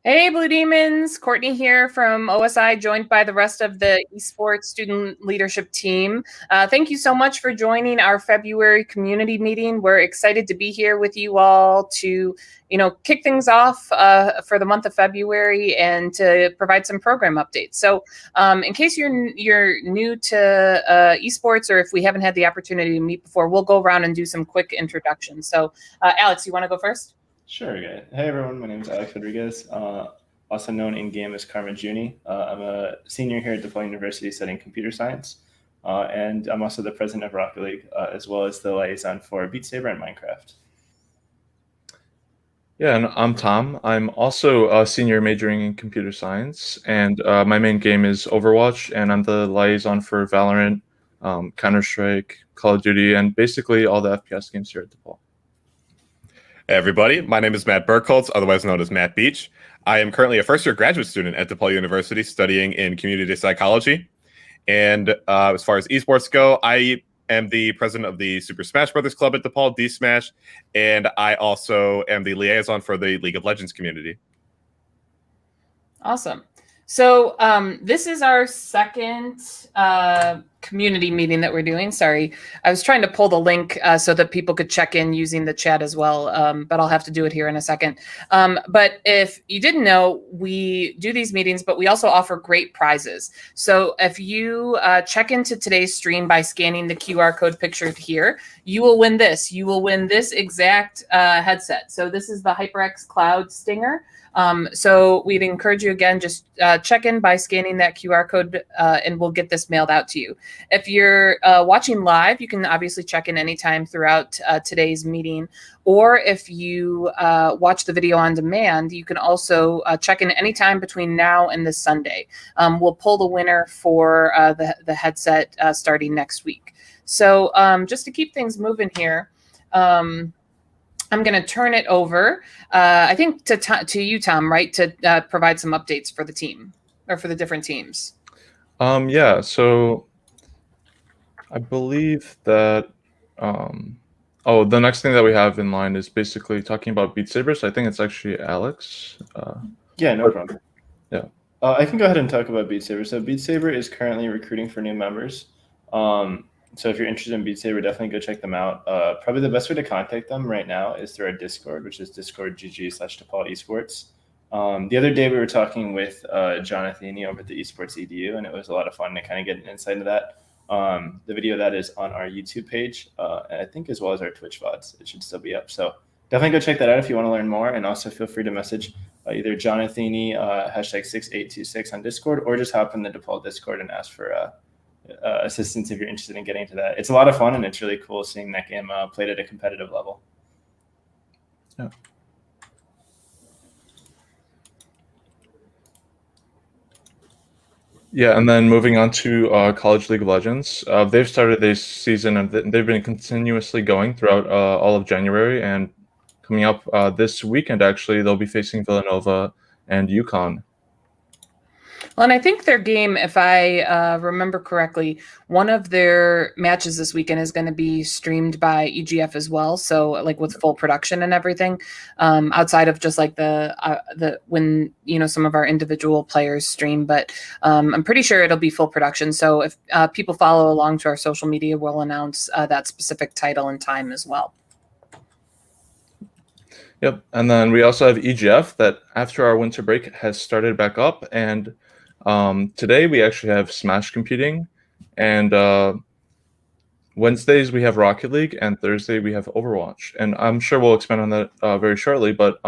Hey, Blue Demons! Courtney here from OSI, joined by the rest of the Esports student leadership team. Thank you so much for joining our February community meeting. We're excited to be here with you all to, kick things off for the month of February and to provide some program updates. So, in case you're new to esports, or if we haven't had the opportunity to meet before, we'll go around and do some quick introductions. So, Alex, you want to go first? Sure, yeah. Hey everyone, my name is Alex Rodriguez, also known in game as Karma Juni. I'm a senior here at DePaul University studying computer science, and I'm also the president of Rocket League, as well as the liaison for Beat Saber and Minecraft. Yeah, and I'm Tom. I'm also a senior majoring in computer science, and my main game is Overwatch, and I'm the liaison for Valorant, Counter-Strike, Call of Duty, and basically all the FPS games here at DePaul. Hey everybody, my name is Matt Burkholz, otherwise known as Matt Beach. I am currently a first-year graduate student at DePaul University studying in community psychology. And as far as esports go, I am the president of the Super Smash Brothers Club at DePaul, D-Smash, and I also am the liaison for the League of Legends community. Awesome. So this is our second community meeting that we're doing. Sorry, I was trying to pull the link so that people could check in using the chat as well, but I'll have to do it here in a second. But if you didn't know, we do these meetings, but we also offer great prizes. So if you check into today's stream by scanning the QR code pictured here, you will win this. You will win this exact headset. So this is the HyperX Cloud Stinger. So we'd encourage you again, just check in by scanning that QR code and we'll get this mailed out to you. If you're watching live, you can obviously check in anytime throughout today's meeting. Or if you watch the video on demand, you can also check in anytime between now and this Sunday. We'll pull the winner for the headset starting next week. So just to keep things moving here, I'm going to turn it over, I think, to you, Tom, right, to provide some updates for the team or for the different teams. Yeah, so I believe that, the next thing that we have in line is basically talking about Beat Saber. So I think it's actually Alex. Yeah, no problem. Yeah. I can go ahead and talk about Beat Saber. So Beat Saber is currently recruiting for new members. So if you're interested in Beat Saber, definitely go check them out. Probably the best way to contact them right now is through our Discord, which is discord.gg/DePaul Esports. The other day we were talking with Jonathan over at the Esports EDU, and it was a lot of fun to kind of get an insight into that. The video that is on our YouTube page, and I think as well as our Twitch VODs. It should still be up. So definitely go check that out if you want to learn more. And also feel free to message either Jonathan, #6826 on Discord, or just hop in the DePaul Discord and ask for assistance if you're interested in getting to that. It's a lot of fun, and it's really cool seeing that game played at a competitive level. Yeah. Yeah, and then moving on to College League of Legends. They've started this season, and they've been continuously going throughout all of January, and coming up this weekend, actually, they'll be facing Villanova and UConn. Well, and I think their game, if I remember correctly, one of their matches this weekend is going to be streamed by EGF as well. So, like with full production and everything, outside of just like the when some of our individual players stream. But I'm pretty sure it'll be full production. So if people follow along to our social media, we'll announce that specific title and time as well. Yep, and then we also have EGF that after our winter break has started back up, and today we actually have Smash competing, and Wednesdays we have Rocket League, and Thursday we have Overwatch. And I'm sure we'll expand on that very shortly, but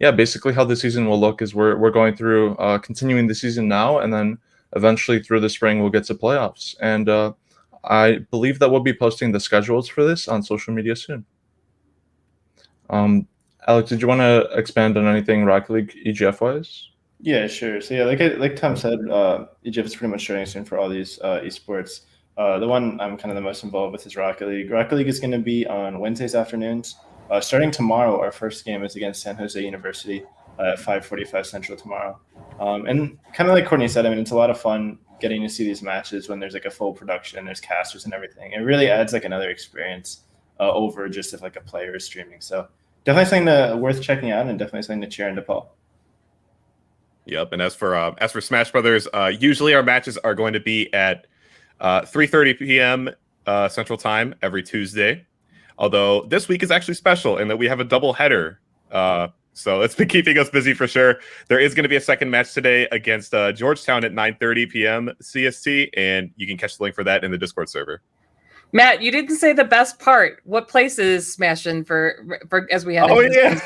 yeah, basically how the season will look is we're going through continuing the season now, and then eventually through the spring we'll get to playoffs. And I believe that we'll be posting the schedules for this on social media soon. Alex, did you want to expand on anything Rocket League EGF wise? Yeah, sure. So yeah, like Tom said, EGF is pretty much starting soon for all these esports. The one I'm kind of the most involved with is Rocket League. Rocket League is going to be on Wednesdays afternoons. Starting tomorrow, our first game is against San Jose University at 5:45 Central tomorrow. And kind of like Courtney said, I mean, it's a lot of fun getting to see these matches when there's like a full production, there's casters and everything. It really adds like another experience over just if like a player is streaming. So definitely something worth checking out, and definitely something to cheer on DePaul. Yep. And as for Smash Brothers, usually our matches are going to be at 3:30 p.m. Central Time every Tuesday. Although this week is actually special in that we have a double header. So it's been keeping us busy for sure. There is going to be a second match today against Georgetown at 9:30 p.m. CST, and you can catch the link for that in the Discord server. Matt, you didn't say the best part. What place is Smash in for as we had? Oh yeah,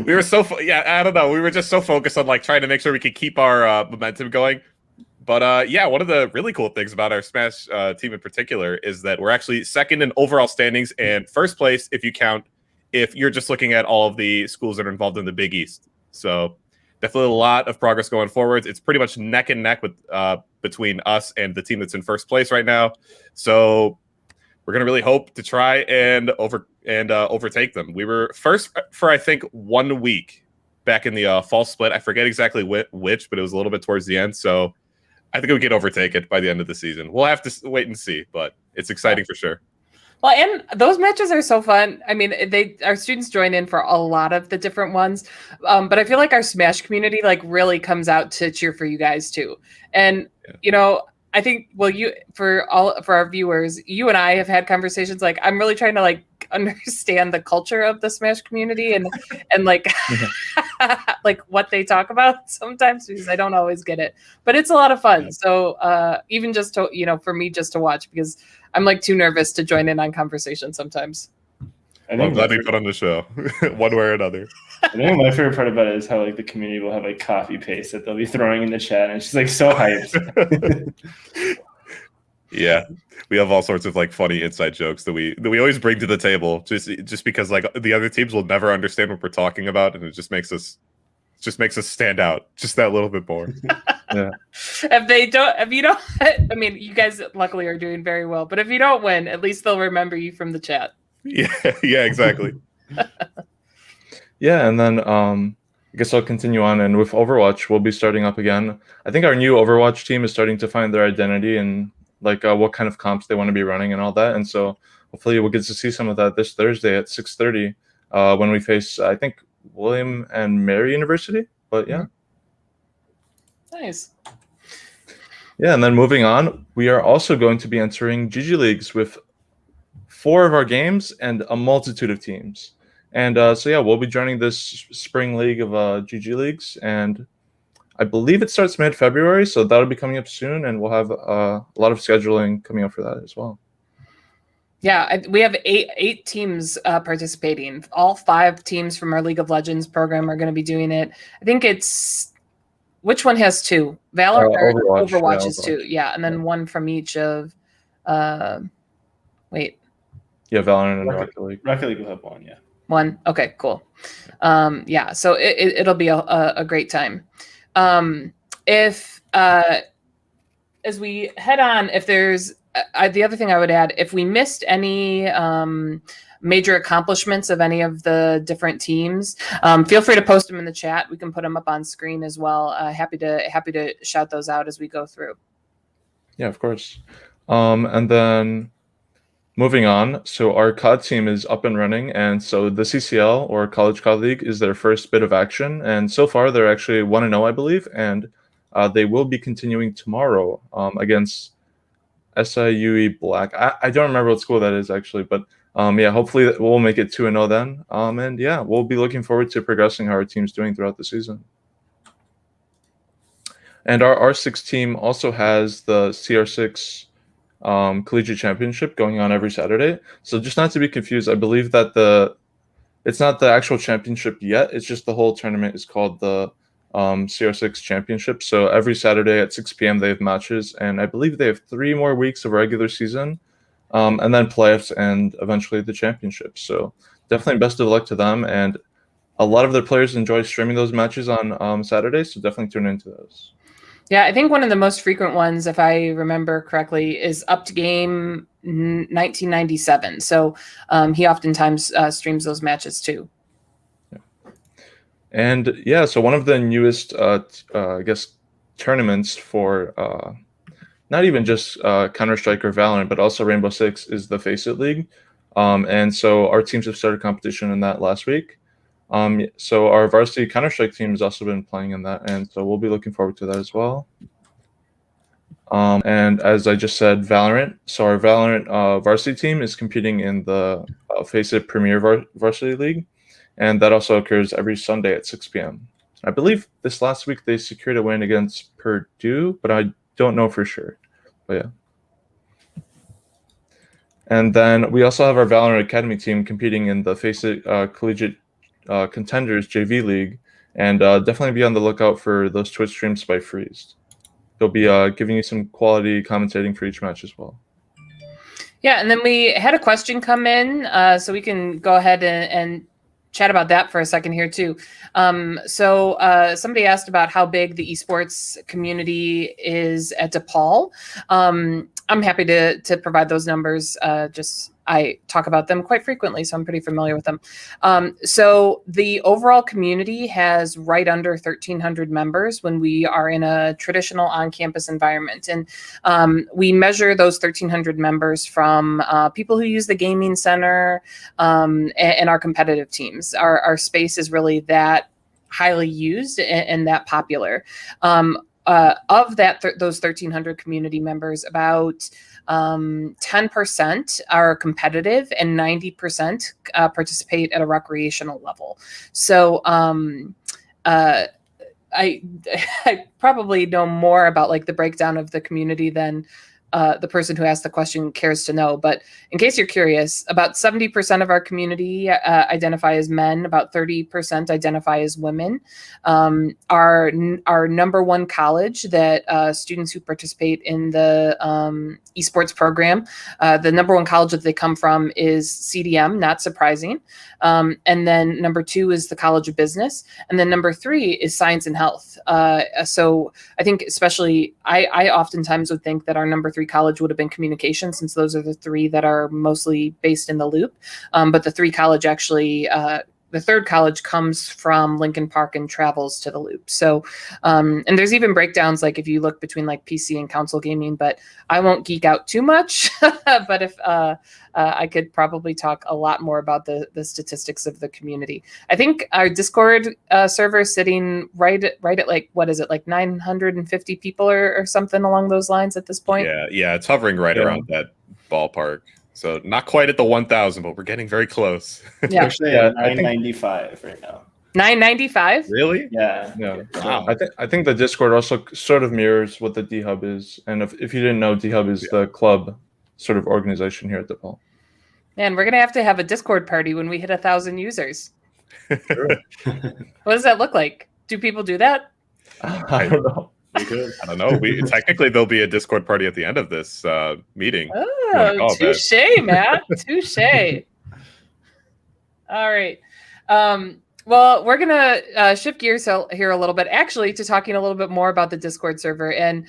we were I don't know. We were just so focused on like trying to make sure we could keep our momentum going. But yeah, one of the really cool things about our Smash team in particular is that we're actually second in overall standings and first place if you're just looking at all of the schools that are involved in the Big East. So definitely a lot of progress going forwards. It's pretty much neck and neck with between us and the team that's in first place right now. So we're gonna really hope to try and overtake them. We were first for I think 1 week back in the fall split. I forget exactly which, but it was a little bit towards the end. So I think we could overtake it by the end of the season. We'll have to wait and see, but it's exciting for sure. Well, and those matches are so fun. I mean, our students join in for a lot of the different ones, but I feel like our Smash community like really comes out to cheer for you guys too. And you know, I think for our viewers, you and I have had conversations. Like, I'm really trying to like understand the culture of the Smash community and like like what they talk about sometimes, because I don't always get it, but it's a lot of fun. So even just to, for me just to watch, because I'm like too nervous to join in on conversation sometimes. I'm glad we put on the show one way or another. I think my favorite part about it is how like the community will have like copy paste that they'll be throwing in the chat, and it's just like so hyped. Yeah, we have all sorts of like funny inside jokes that we always bring to the table, just because like the other teams will never understand what we're talking about, and it just makes us stand out just that little bit more. Yeah. If you don't, I mean, you guys luckily are doing very well, but if you don't win, at least they'll remember you from the chat. Yeah, exactly. Yeah, and then I guess I'll continue on. And with Overwatch, we'll be starting up again. I think our new Overwatch team is starting to find their identity and like what kind of comps they want to be running and all that. And so hopefully we'll get to see some of that this Thursday at 6:30 when we face, I think, William and Mary University. But yeah. Nice. Yeah, and then moving on, we are also going to be entering GG Leagues with 4 of our games and a multitude of teams. And so yeah, we'll be joining this spring league of GG Leagues, and I believe it starts mid-February, so that'll be coming up soon, and we'll have a lot of scheduling coming up for that as well. Yeah, we have eight teams participating. All 5 teams from our League of Legends program are going to be doing it. I think it's which one has 2? Valorant or Overwatch is 2. Yeah, and then 1 from each of wait. Yeah, Valorant and Rocket League. Rocket League will have 1, yeah. 1. Okay, cool. Yeah, so it'll be a great time. If as we head on, if there's the other thing I would add, if we missed any major accomplishments of any of the different teams, feel free to post them in the chat. We can put them up on screen as well. Happy to shout those out as we go through. Yeah, of course. And then moving on, so our COD team is up and running, and so the CCL, or College COD League, is their first bit of action, and so far they're actually 1-0, I believe, and they will be continuing tomorrow against SIUE Black. I don't remember what school that is actually, but yeah, hopefully we'll make it 2-0 then, and yeah, we'll be looking forward to progressing how our team's doing throughout the season. And our R6 team also has the CR6 Collegiate Championship going on every Saturday. So just not to be confused, I believe that it's not the actual championship yet. It's just the whole tournament is called the CR6 Championship. So every Saturday at 6 p.m. they have matches, and I believe they have 3 more weeks of regular season, and then playoffs and eventually the championship. So definitely best of luck to them. And a lot of their players enjoy streaming those matches on Saturdays, so definitely tune into those. Yeah, I think one of the most frequent ones, if I remember correctly, is Up to Game 1997. So he oftentimes streams those matches too. Yeah. And yeah, so one of the newest, I guess, tournaments for not even just Counter-Strike or Valorant, but also Rainbow Six is the Face It League. And so our teams have started competition in that last week. So our varsity Counter-Strike team has also been playing in that, and so we'll be looking forward to that as well. And as I just said, Valorant. So our Valorant varsity team is competing in the FACEIT Premier Varsity League, and that also occurs every Sunday at 6 p.m. I believe this last week they secured a win against Purdue, but I don't know for sure. But yeah. And then we also have our Valorant Academy team competing in the FACEIT Collegiate Contenders JV League, and definitely be on the lookout for those Twitch streams by Freezed. They'll be giving you some quality commentating for each match as well. Yeah, and then we had a question come in, so we can go ahead and chat about that for a second here too. So somebody asked about how big the esports community is at DePaul. I'm happy to provide those numbers. I talk about them quite frequently, so I'm pretty familiar with them. So the overall community has right under 1,300 members when we are in a traditional on-campus environment. And we measure those 1,300 members from people who use the gaming center and our competitive teams. Our space is really that highly used and that popular. Of those 1,300 community members, about 10% are competitive and 90% participate at a recreational level. So I probably know more about like the breakdown of the community than the person who asked the question cares to know. But in case you're curious, about 70% of our community identify as men, about 30% identify as women. Our number one college that students who participate in the esports program, the number one college that they come from is CDM, not surprising. And then number two is the College of Business. And then number three is Science and Health. So I think especially, I oftentimes would think that our number three college would have been communication, since those are the three that are mostly based in the Loop. But the three college actually, the third college comes from Lincoln Park and travels to the Loop. So, and there's even breakdowns, like if you look between like PC and console gaming, but I won't geek out too much. But if I could probably talk a lot more about the statistics of the community. I think our Discord server is sitting right at like, what is it, like 950 people or something along those lines at this point? Yeah, it's hovering right around that ballpark. So not quite at the 1,000, but we're getting very close. Yeah, Actually at 995 right now. 995? Really? Yeah. Wow. I think the Discord also sort of mirrors what the D-Hub is. And if you didn't know, D-Hub is the club sort of organization here at DePaul. Man, we're going to have a Discord party when we hit 1,000 users. What does that look like? Do people do that? I don't know. We could. I don't know. Technically there'll be a Discord party at the end of this meeting. Oh, touche, Matt. Touche. All right. Well, we're going to shift gears here a little bit, actually, to talking a little bit more about the Discord server. And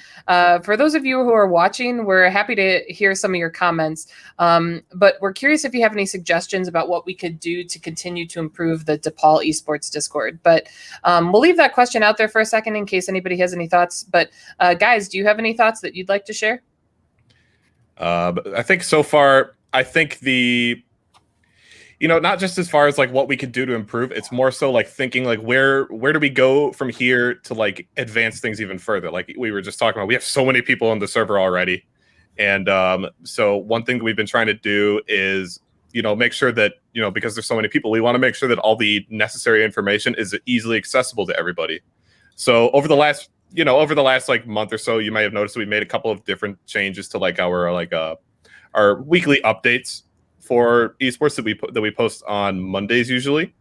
for those of you who are watching, we're happy to hear some of your comments. But we're curious if you have any suggestions about what we could do to continue to improve the DePaul Esports Discord. But we'll leave that question out there for a second in case anybody has any thoughts. But guys, do you have any thoughts that you'd like to share? I think so far, not just as far as like what we could do to improve, it's more so like thinking like where do we go from here to like advance things even further. Like we were just talking about, we have so many people on the server already. And so one thing that we've been trying to do is, make sure that, because there's so many people, we want to make sure that all the necessary information is easily accessible to everybody. So over the last like month or so, you might have noticed we made a couple of different changes to like our weekly updates for esports that we post on Mondays usually,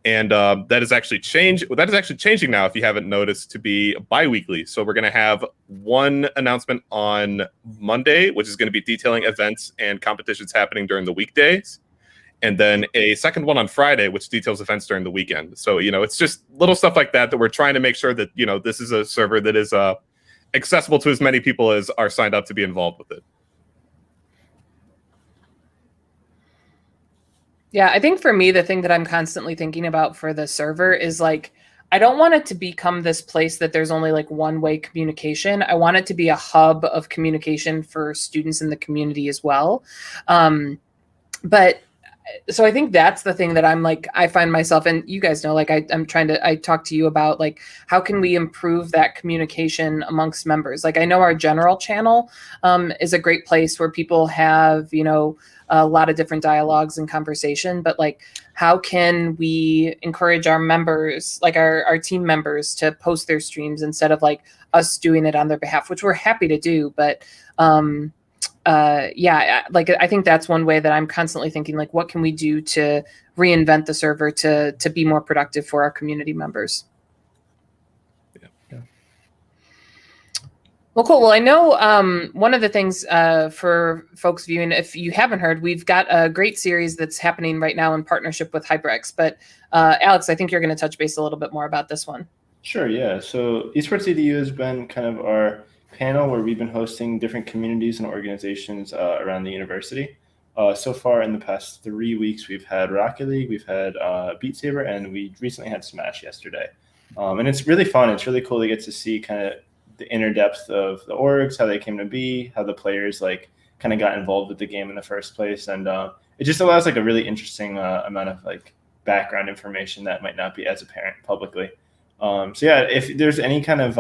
and that is actually changing now, if you haven't noticed, to be bi-weekly. So we're going to have one announcement on Monday, which is going to be detailing events and competitions happening during the weekdays, and then a second one on Friday, which details events during the weekend. So it's just little stuff like that we're trying to make sure that this is a server that is accessible to as many people as are signed up to be involved with it. Yeah, I think for me, the thing that I'm constantly thinking about for the server is like, I don't want it to become this place that there's only like one-way communication. I want it to be a hub of communication for students in the community as well. But So I think that's the thing that I'm like, I find myself, and you guys know, like I'm trying to, I talk to you about like, how can we improve that communication amongst members? Like I know our general channel is a great place where people have, a lot of different dialogues and conversation, but like, how can we encourage our members, like our team members, to post their streams instead of like us doing it on their behalf, which we're happy to do, but like I think that's one way that I'm constantly thinking, like, what can we do to reinvent the server to be more productive for our community members? Yeah. Well, cool. Well, I know one of the things for folks viewing, if you haven't heard, we've got a great series that's happening right now in partnership with HyperX. But Alex, I think you're going to touch base a little bit more about this one. Sure, yeah. So Esports EDU has been kind of our panel where we've been hosting different communities and organizations around the university. So far in the past 3 weeks, we've had Rocket League, we've had Beat Saber, and we recently had Smash yesterday. And it's really fun. It's really cool to get to see kind of the inner depth of the orgs, how they came to be, how the players like kind of got involved with the game in the first place. And it just allows like a really interesting amount of like background information that might not be as apparent publicly. So yeah, if there's any kind of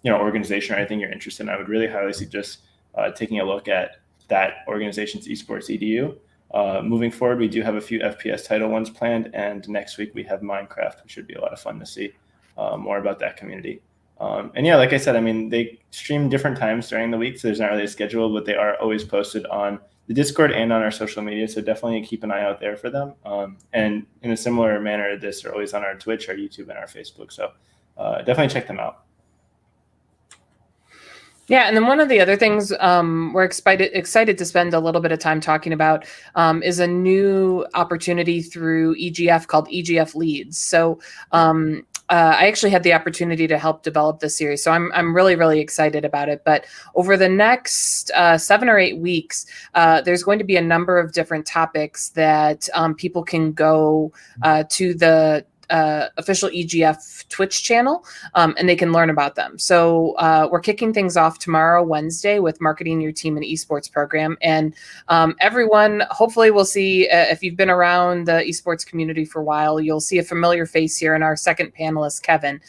organization or anything you're interested in, I would really highly suggest taking a look at that organization's Esports EDU. Moving forward, we do have a few FPS title ones planned, and next week we have Minecraft, which should be a lot of fun to see more about that community. And yeah, like I said, I mean, they stream different times during the week, so there's not really a schedule, but they are always posted on the Discord and on our social media, so definitely keep an eye out there for them. And in a similar manner, they're always on our Twitch, our YouTube, and our Facebook, so definitely check them out. Yeah, and then one of the other things we're excited to spend a little bit of time talking about is a new opportunity through EGF called EGF Leads. So I actually had the opportunity to help develop this series, so I'm really, really excited about it. But over the next 7 or 8 weeks, there's going to be a number of different topics that people can go to the official EGF Twitch channel, and they can learn about them. So we're kicking things off tomorrow, Wednesday, with Marketing Your Team and Esports program. And everyone hopefully will see, if you've been around the esports community for a while, you'll see a familiar face here in our second panelist, Kevin.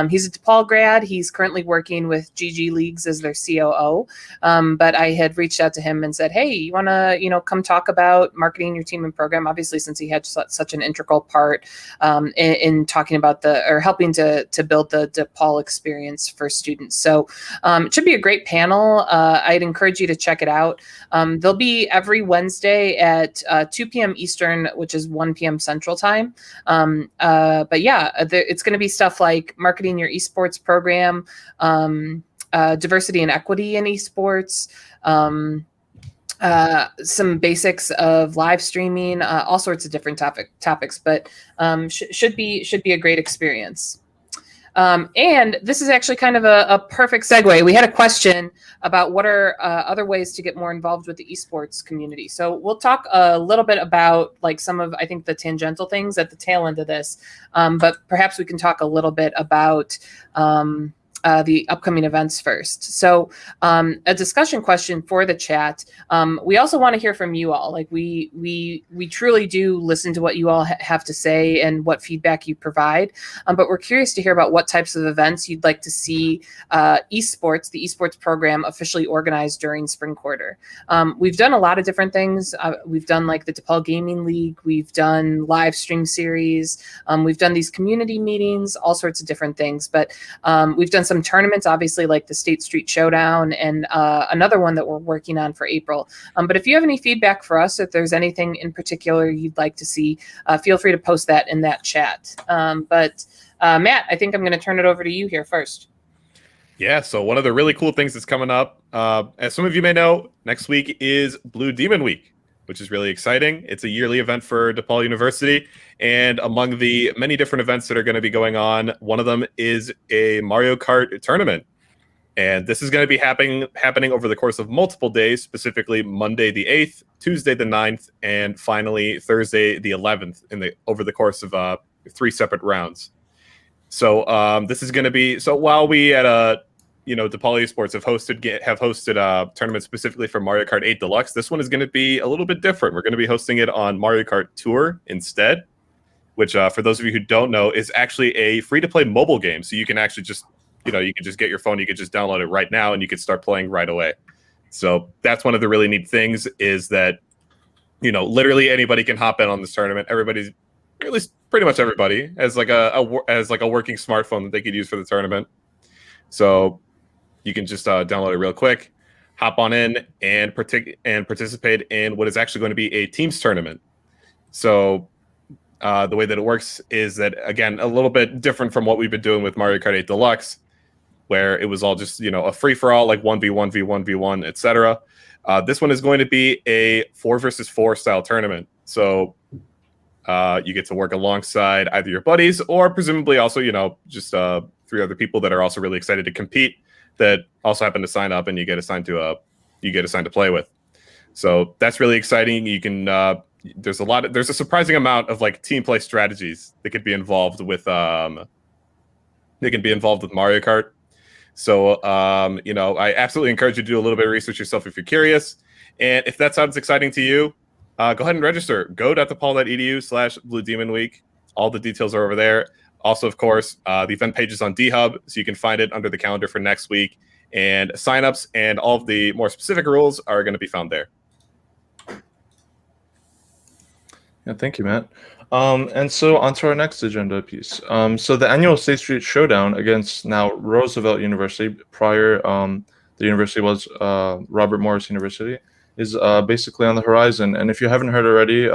He's a DePaul grad. He's currently working with GG Leagues as their COO. But I had reached out to him and said, hey, you want to, come talk about marketing your team and program? Obviously, since he had such an integral part in talking about helping to build the DePaul experience for students. So it should be a great panel. I'd encourage you to check it out. They'll be every Wednesday at 2 p.m. Eastern, which is 1 p.m. Central Time. But yeah, it's going to be stuff like marketing your esports program, diversity and equity in esports, some basics of live streaming, all sorts of different topics, but should be a great experience. And this is actually kind of a perfect segue. We had a question about what are other ways to get more involved with the esports community. So we'll talk a little bit about like some of, I think, the tangential things at the tail end of this, but perhaps we can talk a little bit about the upcoming events first. So a discussion question for the chat. We also want to hear from you all. Like we truly do listen to what you all have to say and what feedback you provide. But we're curious to hear about what types of events you'd like to see the esports program officially organized during spring quarter. We've done a lot of different things. We've done like the DePaul Gaming League. We've done live stream series. We've done these community meetings, all sorts of different things. But we've done some tournaments, obviously, like the State Street Showdown and another one that we're working on for April. But if you have any feedback for us, if there's anything in particular you'd like to see, feel free to post that in that chat. But Matt, I think I'm going to turn it over to you here first. Yeah, so one of the really cool things that's coming up, as some of you may know, next week is Blue Demon Week, which is really exciting. It's a yearly event for DePaul University. And among the many different events that are going to be going on, one of them is a Mario Kart tournament. And this is going to be happening over the course of multiple days, specifically Monday the 8th, Tuesday the 9th, and finally Thursday the 11th over the course of 3 separate rounds. So this is going to be, so while we at DePaul Esports have hosted tournaments specifically for Mario Kart 8 Deluxe. This one is going to be a little bit different. We're going to be hosting it on Mario Kart Tour instead, which for those of you who don't know is actually a free-to-play mobile game. So you can actually just, you can just get your phone, you can just download it right now, and you can start playing right away. So that's one of the really neat things is that, literally anybody can hop in on this tournament. Everybody's, or at least pretty much everybody, has like a working smartphone that they could use for the tournament. So you can just download it real quick, hop on in, and participate in what is actually going to be a teams tournament. So the way that it works is that, again, a little bit different from what we've been doing with Mario Kart 8 Deluxe, where it was all just, a free-for-all, like 1v1, v1, v1, etc. This one is going to be a 4 versus 4 style tournament. So you get to work alongside either your buddies or presumably also, just 3 other people that are also really excited to compete that also happen to sign up, and you get assigned to play with. So that's really exciting. You can there's a surprising amount of like team play strategies that could be involved with Mario Kart. So I absolutely encourage you to do a little bit of research yourself if you're curious. And if that sounds exciting to you, go ahead and register. Go.depaul.edu/Blue Demon Week. All the details are over there. Also, of course, the event page is on D-Hub, so you can find it under the calendar for next week. And signups and all of the more specific rules are going to be found there. Yeah, thank you, Matt. And so on to our next agenda piece. So the annual State Street Showdown against now Roosevelt University, prior the university was Robert Morris University, is basically on the horizon. And if you haven't heard already,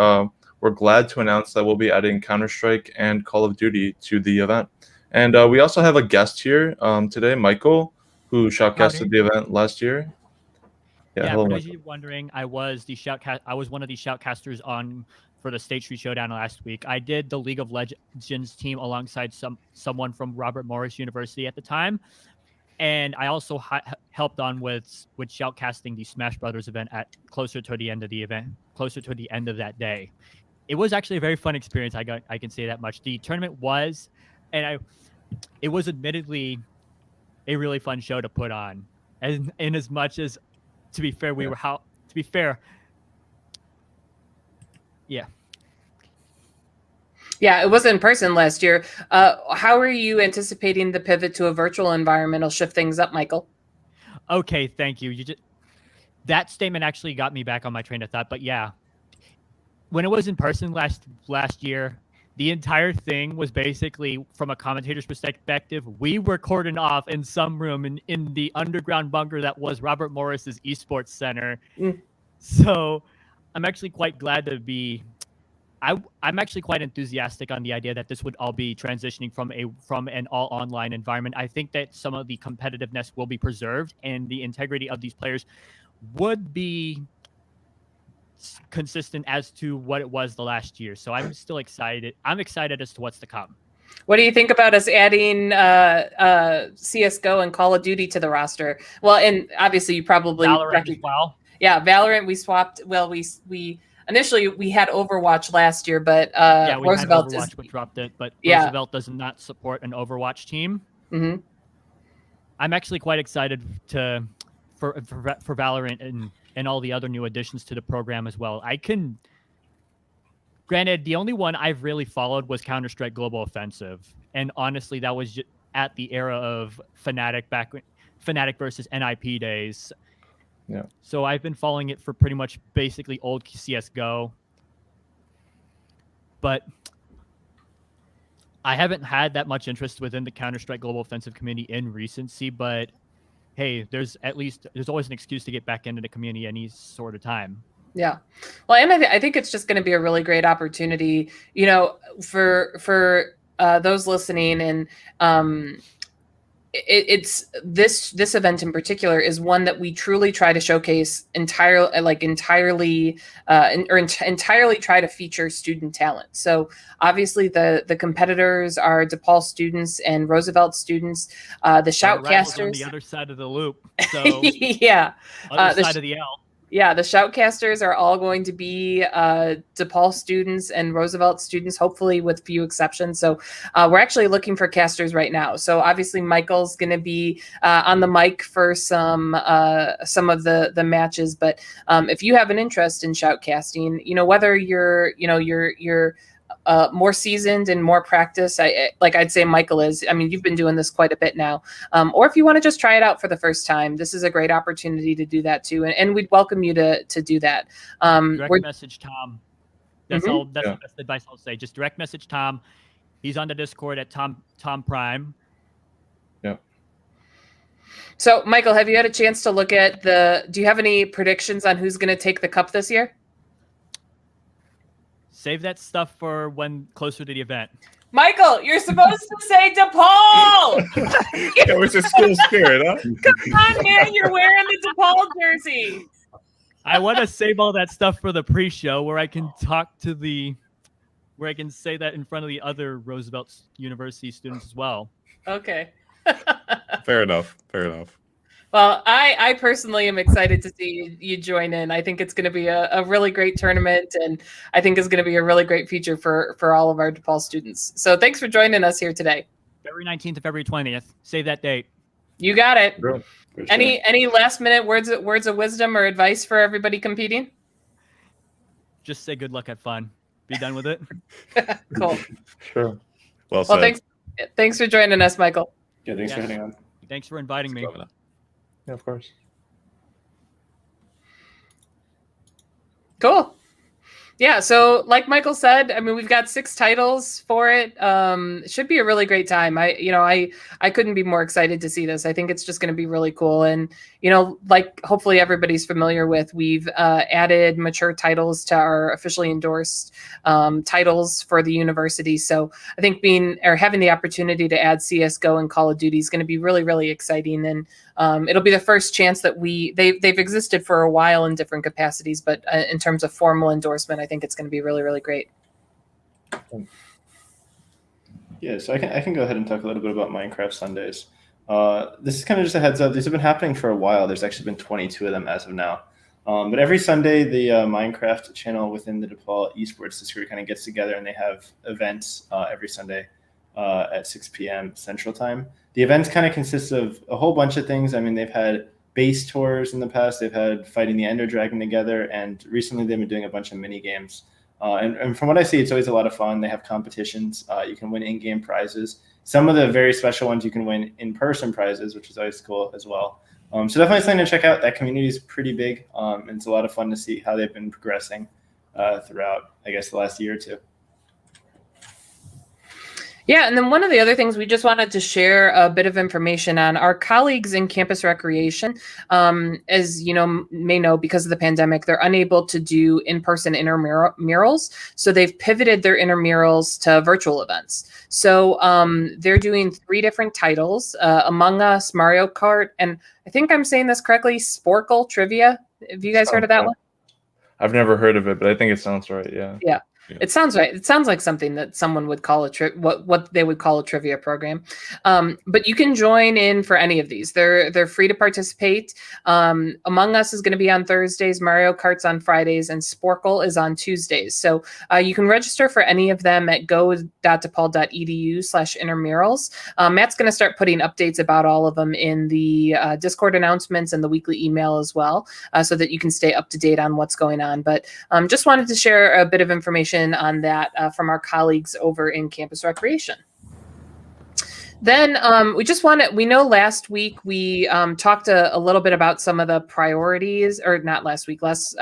we're glad to announce that we'll be adding Counter-Strike and Call of Duty to the event. And we also have a guest here today, Michael, who shoutcasted the event last year. Yeah, hello, for those of you wondering, I was one of the shoutcasters for the State Street Showdown last week. I did the League of Legends team alongside someone from Robert Morris University at the time, and I also helped on with shoutcasting the Smash Brothers event closer to the end of that day. It was actually a very fun experience. I can say that much. The tournament was, it was admittedly a really fun show to put on, and in as much as, to be fair, yeah. Yeah, it was in person last year. How are you anticipating the pivot to a virtual environment will shift things up, Michael? Okay, thank you. That statement actually got me back on my train of thought. But yeah, when it was in person last year, the entire thing was basically, from a commentator's perspective, we were cordoned off in some room in the underground bunker that was Robert Morris's Esports Center. So I'm actually quite glad to be. I'm actually quite enthusiastic on the idea that this would all be transitioning from an all online environment. I think that some of the competitiveness will be preserved, and the integrity of these players would be consistent as to what it was the last year. So I'm still excited. I'm excited as to what's to come. What do you think about us adding CSGO and Call of Duty to the roster? Well, and obviously you probably Valorant as well. Yeah, Valorant we swapped. Well, we initially we had Overwatch last year, but we Roosevelt had Overwatch, which dropped it. But yeah. Roosevelt does not support an Overwatch team. Mm-hmm. I'm actually quite excited for Valorant and all the other new additions to the program as well. Granted, the only one I've really followed was Counter-Strike Global Offensive, and honestly, that was just at the era of Fnatic versus NIP days. Yeah. So I've been following it for pretty much basically old CSGO. But I haven't had that much interest within the Counter-Strike Global Offensive community in recency, but hey, there's always an excuse to get back into the community any sort of time. Yeah. Well, and I think it's just going to be a really great opportunity, for those listening, and it's this event in particular is one that we truly try to showcase entirely try to feature student talent. So obviously the competitors are DePaul students and Roosevelt students. The shoutcasters on the other side of the loop. So yeah, other side of the L. Yeah, the shoutcasters are all going to be DePaul students and Roosevelt students, hopefully with few exceptions. So we're actually looking for casters right now. So obviously Michael's going to be on the mic for some of the matches. But if you have an interest in shoutcasting, whether you're more seasoned and more practice, I'd say Michael is. I mean, you've been doing this quite a bit now. Or if you want to just try it out for the first time, this is a great opportunity to do that too. And we'd welcome you to do that. Direct message Tom. That's Mhm. all. That's the best advice I'll say. Just direct message Tom. He's on the Discord at Tom Prime. Yeah. So, Michael, have you had a chance to look at do you have any predictions on who's going to take the cup this year? Save that stuff for when closer to the event. Michael, you're supposed to say DePaul. Yeah, where's the school spirit, huh? Come on, man, you're wearing the DePaul jersey. I want to save all that stuff for the pre-show where I can where I can say that in front of the other Roosevelt University students as well. Okay. Fair enough. Fair enough. Well, I personally am excited to see you join in. I think it's going to be a really great tournament, and I think it's going to be a really great feature for all of our DePaul students. So thanks for joining us here today. February 19th to February 20th. Save that date. You got it. For sure. Any last minute words of wisdom or advice for everybody competing? Just say good luck, have fun. Be done with it. Cool. Sure. Well said. Well, thanks for joining us, Michael. Yeah, thanks for Yes. heading on. Thanks for inviting me. Yeah, of course. Cool. Yeah, so like Michael said, I mean, we've got 6 titles for it. It should be a really great time. I couldn't be more excited to see this. I think it's just going to be really cool. And, like hopefully everybody's familiar with, we've added mature titles to our officially endorsed titles for the university. So I think having the opportunity to add CSGO and Call of Duty is going to be really, really exciting. And it'll be the first chance that they've existed for a while in different capacities, but in terms of formal endorsement, I think it's going to be really, really great. Yeah, so I can go ahead and talk a little bit about Minecraft Sundays. This is kind of just a heads up. These have been happening for a while. There's actually been 22 of them as of now. But every Sunday, the Minecraft channel within the DePaul Esports Discord kind of gets together, and they have events every Sunday at 6 p.m. Central Time. The events kind of consist of a whole bunch of things. I mean, they've had base tours in the past. They've had fighting the Ender Dragon together, and recently they've been doing a bunch of mini games. And from what I see, it's always a lot of fun. They have competitions. You can win in-game prizes. Some of the very special ones you can win in-person prizes, which is always cool as well. So definitely something to check out. That community is pretty big, and it's a lot of fun to see how they've been progressing throughout, I guess, the last year or two. Yeah, and then one of the other things we just wanted to share a bit of information on our colleagues in campus recreation. As may know, because of the pandemic, they're unable to do in-person intramurals. So they've pivoted their intramurals to virtual events. So they're doing 3 different titles: Among Us, Mario Kart, and I think I'm saying this correctly, Sporkle Trivia. Have you guys heard of that one? I've never heard of it, but I think it sounds right. Yeah. Yeah. It sounds right. It sounds like something that someone would call what they would call a trivia program. But you can join in for any of these. They're free to participate. Among Us is going to be on Thursdays, Mario Kart's on Fridays, and Sporkle is on Tuesdays. So you can register for any of them at go.depal.edu/intramurals. Matt's going to start putting updates about all of them in the Discord announcements and the weekly email as well, so that you can stay up to date on what's going on. But just wanted to share a bit of information on that from our colleagues over in campus recreation. Then we know last week we talked a little bit about some of the priorities, or not last week, last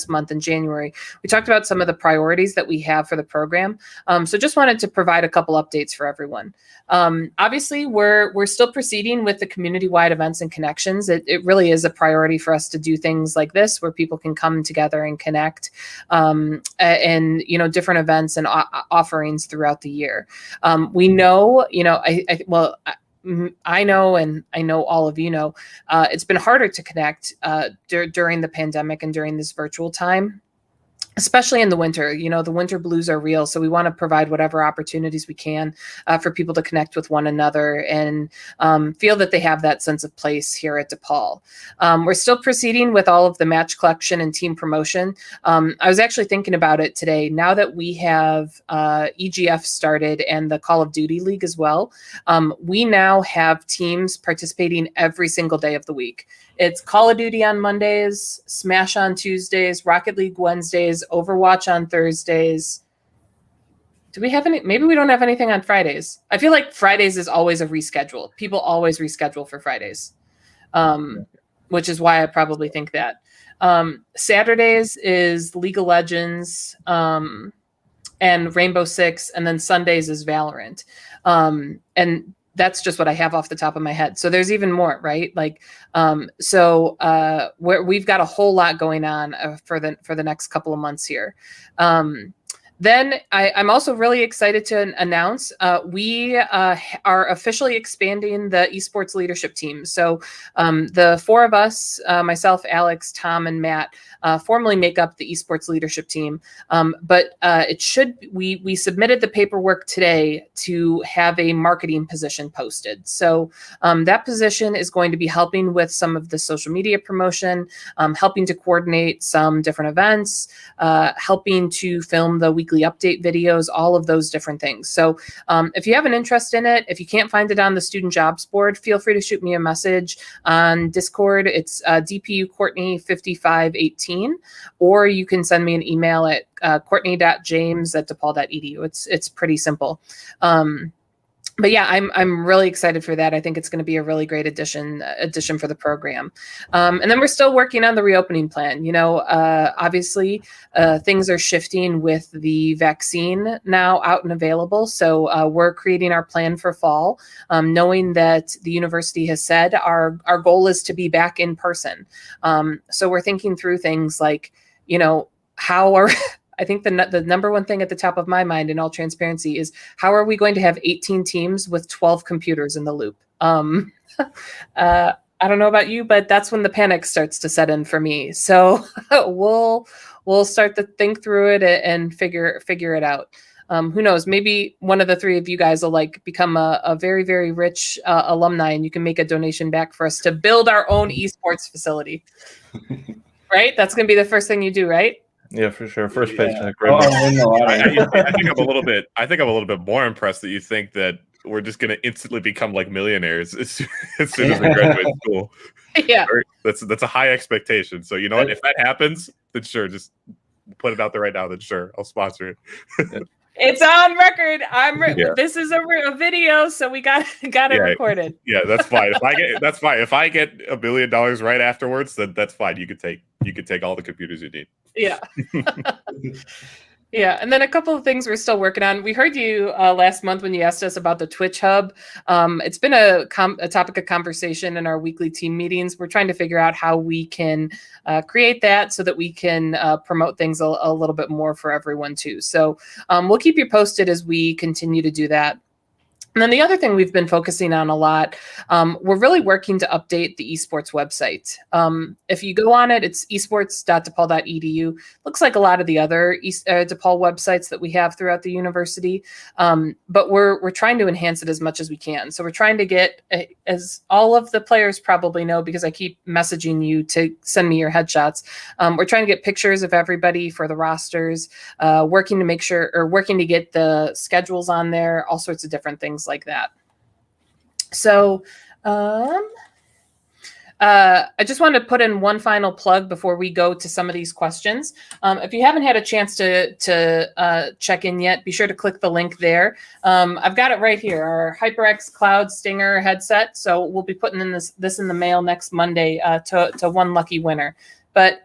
month in January. We talked about some of the priorities that we have for the program. So just wanted to provide a couple updates for everyone. Obviously, we're still proceeding with the community-wide events and connections. It really is a priority for us to do things like this, where people can come together and connect, and different events and offerings throughout the year. We know, I know, and I know all of you know, it's been harder to connect during the pandemic and during this virtual time. especially in the winter. The winter blues are real. So we want to provide whatever opportunities we can for people to connect with one another and feel that they have that sense of place here at DePaul. We're still proceeding with all of the match collection and team promotion. I was actually thinking about it today. Now that we have EGF started and the Call of Duty League as well, we now have teams participating every single day of the week. It's Call of Duty on Mondays, Smash on Tuesdays, Rocket League Wednesdays, Overwatch on Thursdays. Do we have any? Maybe we don't have anything on Fridays. I feel like Fridays is always a reschedule. People always reschedule for Fridays, which is why I probably think that. Saturdays is League of Legends and Rainbow Six, and then Sundays is Valorant. And that's just what I have off the top of my head. So there's even more, right? Like, we've got a whole lot going on for the next couple of months here. Then I'm also really excited to announce we are officially expanding the esports leadership team. So the four of us, myself, Alex, Tom, and Matt, formally make up the esports leadership team. But we submitted the paperwork today to have a marketing position posted. So that position is going to be helping with some of the social media promotion, helping to coordinate some different events, helping to film the weekly update videos, all of those different things. So if you have an interest in it, if you can't find it on the student jobs board, feel free to shoot me a message on Discord. It's DPU Courtney 5518, or you can send me an email at courtney.james@depaul.edu. It's pretty simple. But yeah, I'm really excited for that. I think it's going to be a really great addition for the program. And then we're still working on the reopening plan. Obviously, things are shifting with the vaccine now out and available. So we're creating our plan for fall, knowing that the university has said our goal is to be back in person. So we're thinking through things like, I think the number one thing at the top of my mind in all transparency is how are we going to have 18 teams with 12 computers in the loop? I don't know about you, but that's when the panic starts to set in for me. So we'll start to think through it and figure it out. Who knows? Maybe one of the three of you guys will become a very, very rich alumni, and you can make a donation back for us to build our own esports facility. Right? That's going to be the first thing you do, right? Yeah, for sure. First Yeah. paycheck. Oh, Right? I think I'm a little bit more impressed that you think that we're just going to instantly become like millionaires as soon as we graduate school. Yeah, that's a high expectation. So you know what? If that happens, then sure, just put it out there right now. Then sure, I'll sponsor it. it's on record. This is a video, so we got it recorded. Yeah, that's fine. If I get $1 billion right afterwards, then that's fine. You could take all the computers you need. Yeah. Yeah, and then a couple of things we're still working on. We heard you last month when you asked us about the Twitch hub. It's been a topic of conversation in our weekly team meetings. We're trying to figure out how we can create that so that we can promote things a little bit more for everyone too. So we'll keep you posted as we continue to do that. And then the other thing we've been focusing on a lot, we're really working to update the esports website. If you go on it, it's esports.depaul.edu. Looks like a lot of the other DePaul websites that we have throughout the university, but we're trying to enhance it as much as we can. So we're trying to get, as all of the players probably know, because I keep messaging you to send me your headshots, we're trying to get pictures of everybody for the rosters, working to get the schedules on there, all sorts of different things like that. So I just want to put in one final plug before we go to some of these questions. If you haven't had a chance to check in yet, be sure to click the link there. I've got it right here, our HyperX Cloud Stinger headset. So we'll be putting in this in the mail next Monday to one lucky winner. But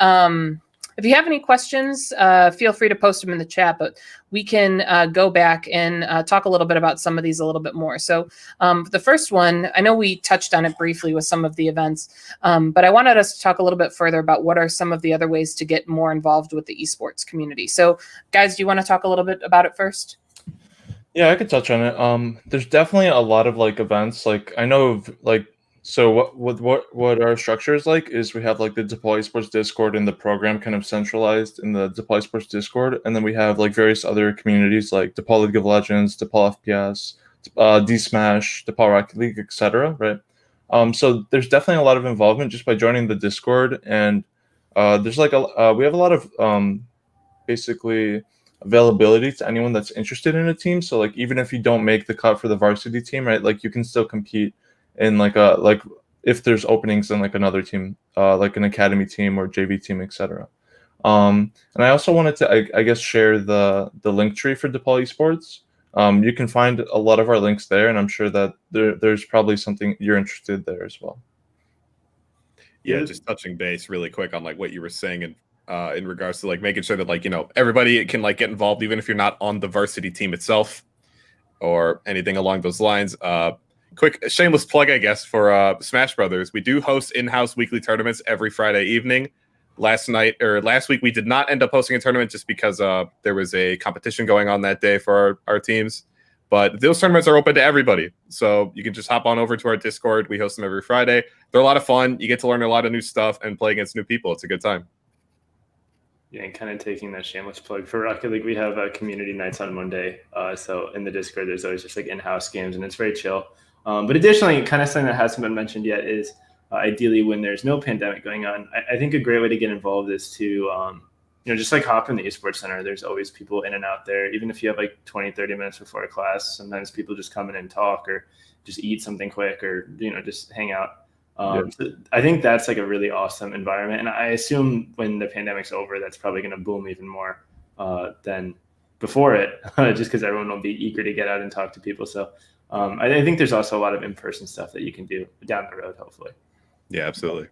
if you have any questions, feel free to post them in the chat, but we can go back and talk a little bit about some of these a little bit more. So the first one, I know we touched on it briefly with some of the events, but I wanted us to talk a little bit further about what are some of the other ways to get more involved with the esports community. So guys, do you want to talk a little bit about it first? Yeah, I could touch on it. There's definitely a lot of events. I know of So what our structure is like is we have like the DePaul Esports Discord and the program kind of centralized in the DePaul Esports Discord, and then we have like various other communities like DePaul League of Legends, DePaul FPS, D Smash, DePaul Rocket League, etc. Right. So there's definitely a lot of involvement just by joining the Discord, and there's like we have a lot of basically availability to anyone that's interested in a team. So like even if you don't make the cut for the varsity team, right, like you can still compete in like if there's openings in like another team, like an academy team or JV team, etc. And I also wanted to I guess share the link tree for DePaul Esports. You can find a lot of our links there, and I'm sure that there's probably something you're interested there as well. Yeah, just touching base really quick on like what you were saying in regards to like making sure that like, you know, everybody can like get involved even if you're not on the varsity team itself or anything along those lines. Quick shameless plug, I guess, for Smash Brothers. We do host in-house weekly tournaments every Friday evening. Last week we did not end up hosting a tournament just because there was a competition going on that day for our teams. But those tournaments are open to everybody. So you can just hop on over to our Discord. We host them every Friday. They're a lot of fun. You get to learn a lot of new stuff and play against new people. It's a good time. Yeah, and kind of taking that shameless plug for Rocket League, we have community nights on Monday. So in the Discord, there's always just like in-house games, and it's very chill. But additionally, kind of something that hasn't been mentioned yet is ideally when there's no pandemic going on, I think a great way to get involved is to just like hop in the Esports Center. There's always people in and out there. Even if you have like 20, 30 minutes before a class, sometimes people just come in and talk or just eat something quick or, just hang out. So I think that's like a really awesome environment. And I assume when the pandemic's over, that's probably going to boom even more than before it, just because everyone will be eager to get out and talk to people. So I think there's also a lot of in-person stuff that you can do down the road, hopefully. Yeah, absolutely.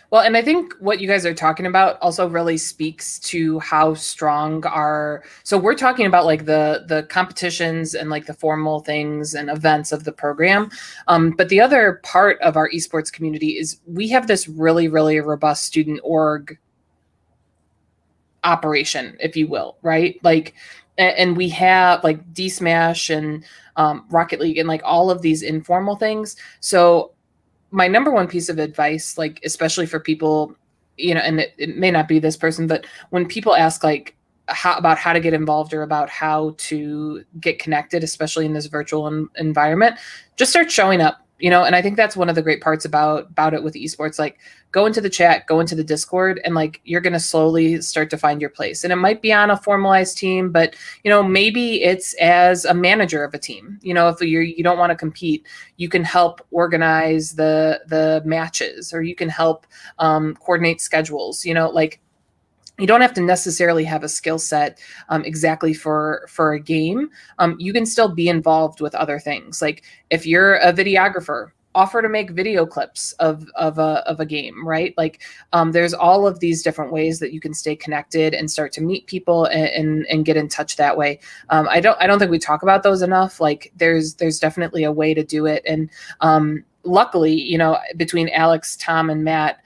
Well, and I think what you guys are talking about also really speaks to how strong so we're talking about like the competitions and like the formal things and events of the program. But the other part of our esports community is we have this really, really robust student org operation, if you will, right? Like, and we have like D Smash and Rocket League and like all of these informal things. So my number one piece of advice, like, especially for people, and it may not be this person, but when people ask like about how to get involved or about how to get connected, especially in this virtual environment, just start showing up, and I think that's one of the great parts about it with esports. Like, go into the chat, go into the Discord, and like you're going to slowly start to find your place. And it might be on a formalized team, but maybe it's as a manager of a team. If you don't want to compete, you can help organize the matches, or you can help coordinate schedules. Like, you don't have to necessarily have a skill set exactly for a game. You can still be involved with other things. Like, if you're a videographer, offer to make video clips of a game, right? Like, there's all of these different ways that you can stay connected and start to meet people and get in touch that way. I don't think we talk about those enough. Like, there's definitely a way to do it. And luckily, between Alex, Tom, and Matt,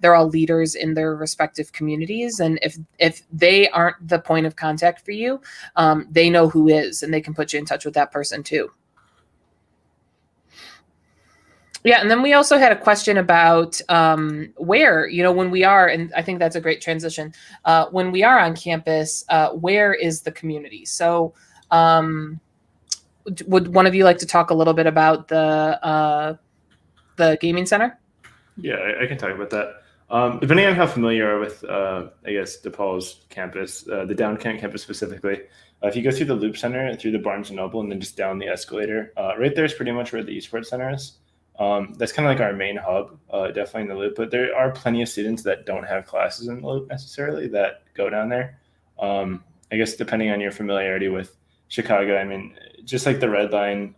they're all leaders in their respective communities. And if they aren't the point of contact for you, they know who is, and they can put you in touch with that person too. Yeah, and then we also had a question about where, when we are, and I think that's a great transition, when we are on campus, where is the community? So would one of you like to talk a little bit about the gaming center? Yeah, I can talk about that. Depending on how familiar you are with, I guess, DePaul's campus, the downtown campus specifically, if you go through the Loop Center, through the Barnes & Noble, and then just down the escalator, right there is pretty much where the Esports Center is. That's kind of like our main hub, definitely in the Loop. But there are plenty of students that don't have classes in the Loop necessarily that go down there. I guess depending on your familiarity with Chicago, I mean, just like the Red Line,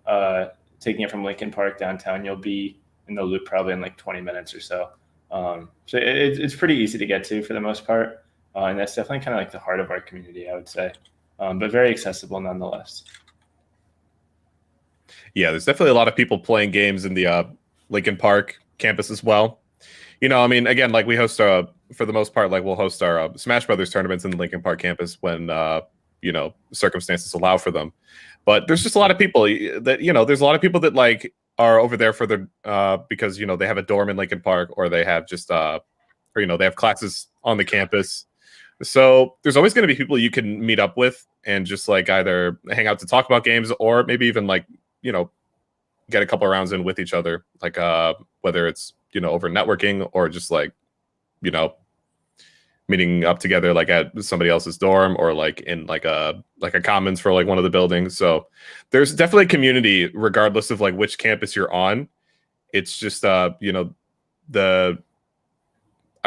taking it from Lincoln Park downtown, you'll be in the Loop probably in like 20 minutes or so. So it's pretty easy to get to for the most part. And that's definitely kind of like the heart of our community, I would say, but very accessible nonetheless. Yeah, there's definitely a lot of people playing games in the Lincoln Park campus as well. I mean, again, like we host for the most part, like we'll host our Smash Brothers tournaments in the Lincoln Park campus when circumstances allow for them. But there's just a lot of people that there's a lot of people that like are over there for their because they have a dorm in Lincoln Park, or they have just or they have classes on the campus. So there's always going to be people you can meet up with and just like either hang out to talk about games, or maybe even like get a couple of rounds in with each other, like whether it's over networking or just like meeting up together like at somebody else's dorm, or like in like a commons for like one of the buildings. So there's definitely community regardless of like which campus you're on. It's just I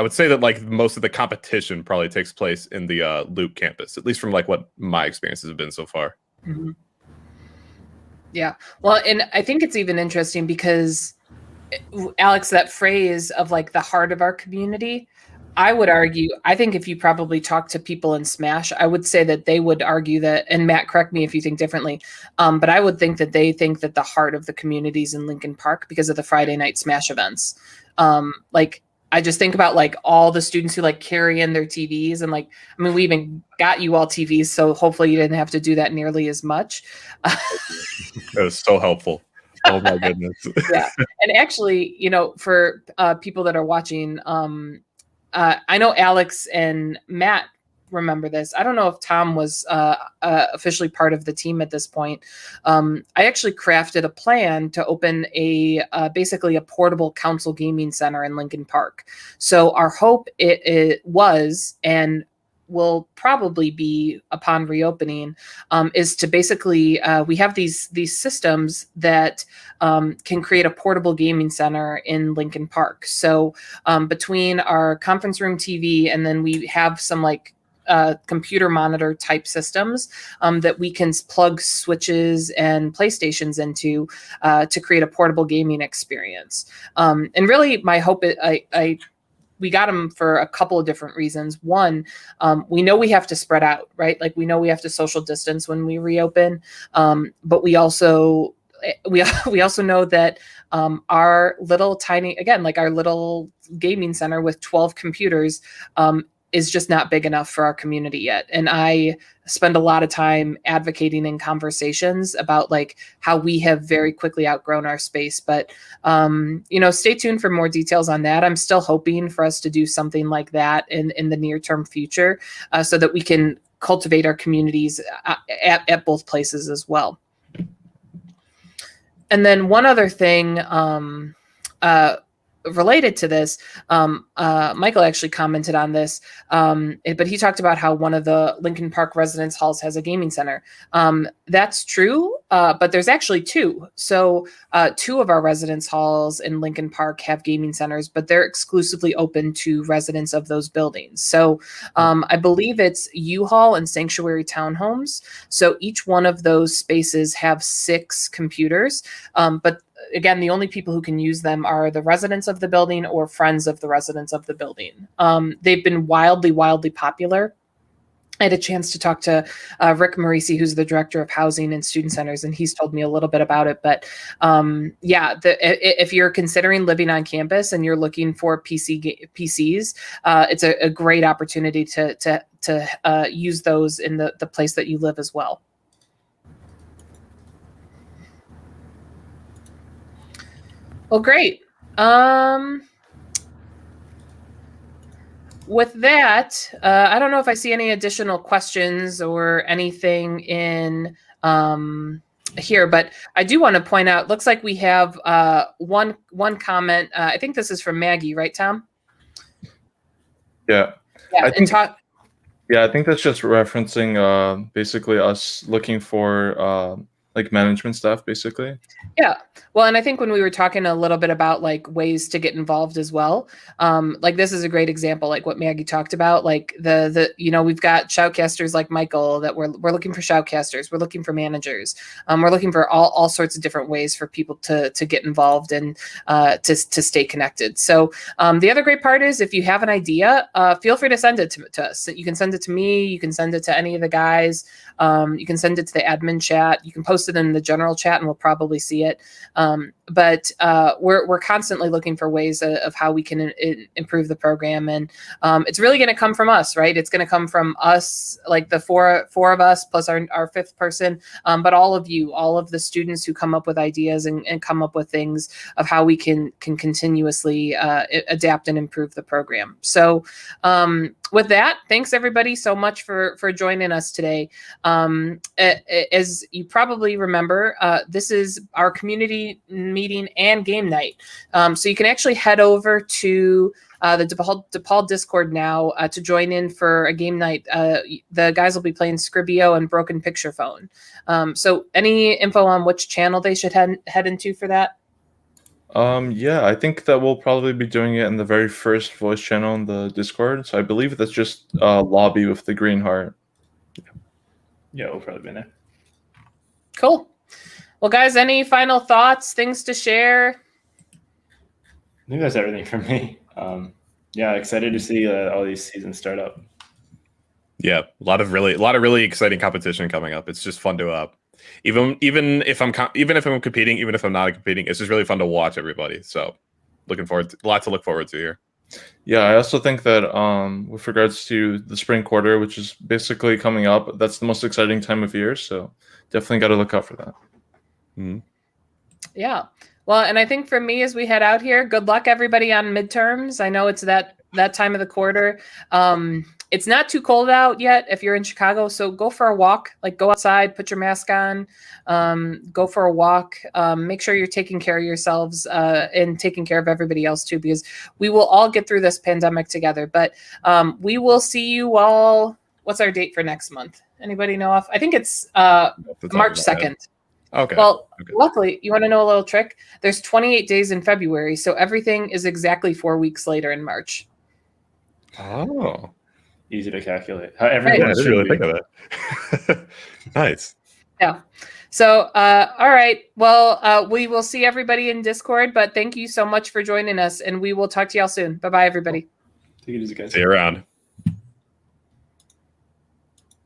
would say that like most of the competition probably takes place in the Loop campus, at least from like what my experiences have been so far. Mm-hmm. Yeah. Well, and I think it's even interesting because, Alex, that phrase of like the heart of our community, I would argue, I think if you probably talk to people in Smash, I would say that they would argue that, and Matt, correct me if you think differently, but I would think that they think that the heart of the community is in Lincoln Park because of the Friday night Smash events. Like, I just think about like all the students who like carry in their TVs, and like, I mean, we even got you all TVs, so hopefully you didn't have to do that nearly as much. That was so helpful. Oh my goodness. Yeah. And actually, for people that are watching, I know Alex and Matt remember this. I don't know if Tom was officially part of the team at this point. I actually crafted a plan to open basically a portable council gaming center in Lincoln Park. So our hope it was, and will probably be upon reopening, is to basically we have these systems that can create a portable gaming center in Lincoln Park. So between our conference room TV, and then we have some like computer monitor type systems that we can plug switches and PlayStations into to create a portable gaming experience. And really my hope, we got them for a couple of different reasons. One, we know we have to spread out, right? Like we know we have to social distance when we reopen, but we also know that our little tiny, again, like our little gaming center with 12 computers is just not big enough for our community yet. And I spend a lot of time advocating in conversations about like how we have very quickly outgrown our space. But, stay tuned for more details on that. I'm still hoping for us to do something like that in the near term future so that we can cultivate our communities at both places as well. And then one other thing, related to this, Michael actually commented on this, but he talked about how one of the Lincoln Park residence halls has a gaming center. That's true, but there's actually two. So two of our residence halls in Lincoln Park have gaming centers, but they're exclusively open to residents of those buildings. So I believe it's U-Haul and Sanctuary Townhomes. So each one of those spaces have 6 computers, but again, the only people who can use them are the residents of the building or friends of the residents of the building. They've been wildly, wildly popular. I had a chance to talk to Rick Marisi, who's the director of housing and student centers, and he's told me a little bit about it. But if you're considering living on campus and you're looking for PCs, it's a great opportunity to use those in the place that you live as well. Well, great. With that, I don't know if I see any additional questions or anything in here, but I do want to point out, looks like we have one comment. I think this is from Maggie, right, Tom? Yeah. Yeah, I think that's just referencing basically us looking for like management staff, basically. Yeah. Well, and I think when we were talking a little bit about like ways to get involved as well, like this is a great example, like what Maggie talked about, like we've got shoutcasters like Michael that we're looking for shoutcasters. We're looking for managers. We're looking for all sorts of different ways for people to get involved and to stay connected. So the other great part is if you have an idea, feel free to send it to us. You can send it to me. You can send it to any of the guys. You can send it to the admin chat. You can post it in the general chat and we'll probably see it. we're constantly looking for ways of how we can improve the program, and it's really going to come from us, right? It's going to come from us, like the four of us plus our fifth person, but all of you, all of the students who come up with ideas and come up with things of how we can continuously adapt and improve the program. So with that, thanks everybody so much for joining us today. As you probably remember, this is our community meeting and game night. So you can actually head over to the DePaul Discord now to join in for a game night. The guys will be playing Scribio and Broken Picture Phone. So any info on which channel they should head into for that? Yeah, I think that we'll probably be doing it in the very first voice channel in the Discord. So I believe that's just lobby with the green heart. Yeah, we'll probably be in there. Cool. Well, guys, any final thoughts, things to share? I think that's everything from me. Yeah, excited to see all these seasons start up. Yeah, a lot of really exciting competition coming up. It's just fun to even if I'm competing, even if I'm not competing, it's just really fun to watch everybody. So looking forward to, lots to look forward to here. Yeah, I also think that with regards to the spring quarter, which is basically coming up, that's the most exciting time of year. So definitely got to look out for that. Mm-hmm. Yeah. Well, and I think for me, as we head out here, good luck everybody on midterms. I know it's that time of the quarter. It's not too cold out yet if you're in Chicago, so go for a walk. Like, go outside, put your mask on, go for a walk. Make sure you're taking care of yourselves and taking care of everybody else too, because we will all get through this pandemic together. But we will see you all. What's our date for next month? Anybody know off? I think it's March 2nd. Okay. Well, luckily, you want to know a little trick? There's 28 days in February, so everything is exactly 4 weeks later in March. Oh, easy to calculate. How yeah, everyone I didn't really think of that. Nice. Yeah. So, all right. Well, we will see everybody in Discord, but thank you so much for joining us, and we will talk to y'all soon. Bye-bye, everybody. Take it easy, guys. See you around.